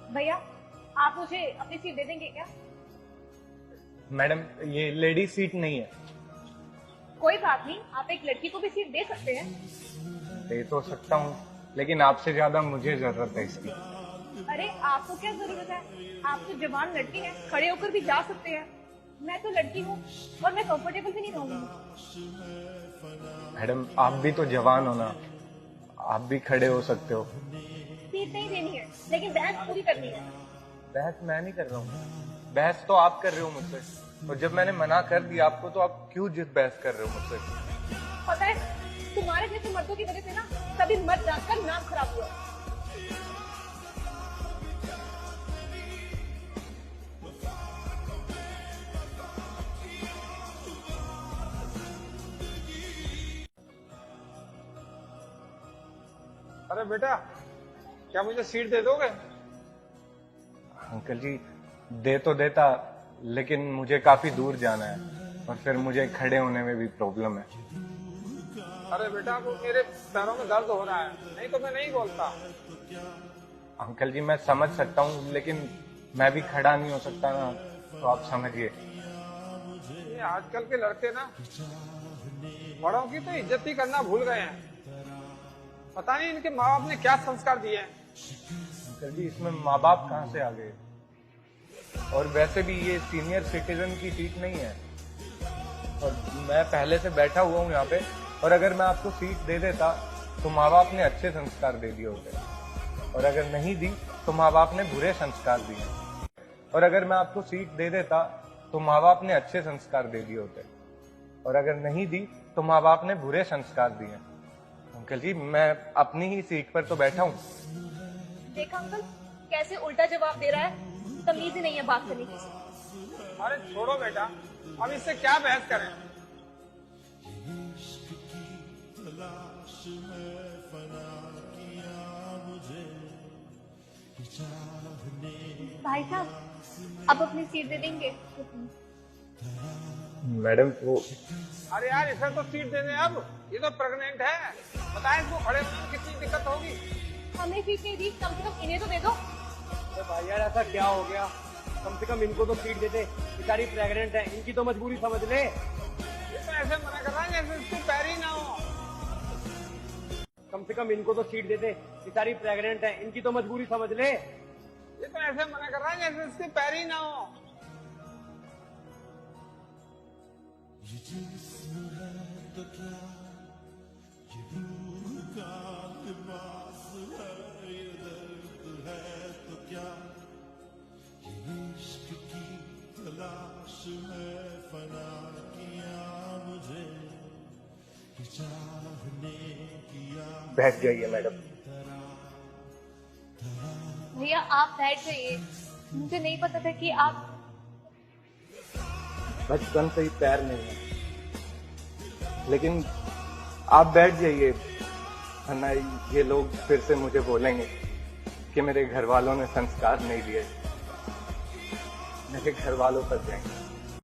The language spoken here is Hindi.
भैया, आप मुझे अपनी सीट दे देंगे क्या? मैडम, ये लेडी सीट नहीं है। कोई बात नहीं, आप एक लड़की को भी सीट दे सकते हैं। दे तो सकता हूँ, लेकिन आपसे ज्यादा मुझे जरूरत है इसकी। अरे आपको क्या जरूरत है? आप तो जवान लड़की हैं, खड़े होकर भी जा सकते हैं। मैं तो लड़की हूँ और मैं कंफर्टेबल भी नहीं रहूंगी। मैडम, आप भी तो जवान हो ना, आप भी खड़े हो सकते हो। सीट नहीं देनी है, लेकिन बहस पूरी करनी है। बहस मैं नहीं कर रहा हूँ, बहस तो आप कर रहे हो मुझसे। और जब मैंने मना कर दिया आपको, तो आप क्यों जिद बहस कर रहे हो मुझसे? पता है, तुम्हारे जैसे मर्दों की वजह से ना कभी मत जानकर नाम खराब हुआ। अरे बेटा, क्या मुझे सीट दे दोगे? अंकल जी, दे तो देता, लेकिन मुझे काफी दूर जाना है और फिर मुझे खड़े होने में भी प्रॉब्लम है। अरे बेटा, वो मेरे पैरों में दर्द हो रहा है, नहीं तो मैं नहीं बोलता। अंकल जी, मैं समझ सकता हूँ, लेकिन मैं भी खड़ा नहीं हो सकता ना, तो आप समझिए। ये आजकल के लड़के ना बड़ों की तो इज्जत ही करना भूल गए हैं। पता नहीं इनके माँ बाप ने क्या संस्कार दिए हैं। अंकल जी, इसमें माँ बाप कहाँ से आ गए? और वैसे भी ये सीनियर सिटीजन की सीट नहीं है, और मैं पहले से बैठा हुआ हूँ यहाँ पे। और अगर मैं आपको सीट दे देता तो माँ बाप ने अच्छे संस्कार दे दिए होते, और अगर नहीं दी तो माँ बाप ने बुरे संस्कार दिए। और अगर मैं आपको सीट दे देता तो माँ बाप ने अच्छे संस्कार दे दिए होते, और अगर नहीं दी तो माँ बाप ने बुरे संस्कार दिए। अंकल जी, मैं अपनी ही सीट पर तो बैठा हूँ। देखा अंकल, कैसे उल्टा जवाब दे रहा है। तमीज ही नहीं है बात करने की। अरे छोड़ो बेटा, अब इससे क्या बहस करें। भाई साहब, अब अपनी सीट दे देंगे? मैडम, वो अरे यार, इसे तो सीट देने अब, ये तो प्रेग्नेंट है। बताएं इसको खड़े होने में कितनी दिक्कत होगी। हमें सीट नहीं दी, कम से कम इन्हें तो दे दो। तो भाई यार, ऐसा क्या हो गया? कम से कम इनको तो सीट देते, बेचारी प्रेग्नेंट है, इनकी तो मजबूरी समझ ले। ये तो ऐसे मना कर रहा है जैसे इसको पैर ही ना हो। कम से कम इनको तो सीट देते, बेचारी प्रेग्नेंट है, इनकी तो मजबूरी समझ ले। ये तो ऐसे मना कर रहा है जैसे इसके पैर ही ना हो। बैठ जाइए मैडम। भैया, आप बैठ जाइए। मुझे नहीं पता था कि आप। बचपन से ही पैर नहीं है, लेकिन आप बैठ जाइए, वरना ये लोग फिर से मुझे बोलेंगे कि मेरे घर वालों ने संस्कार नहीं दिए। मेरे घर वालों पर जाएंगे।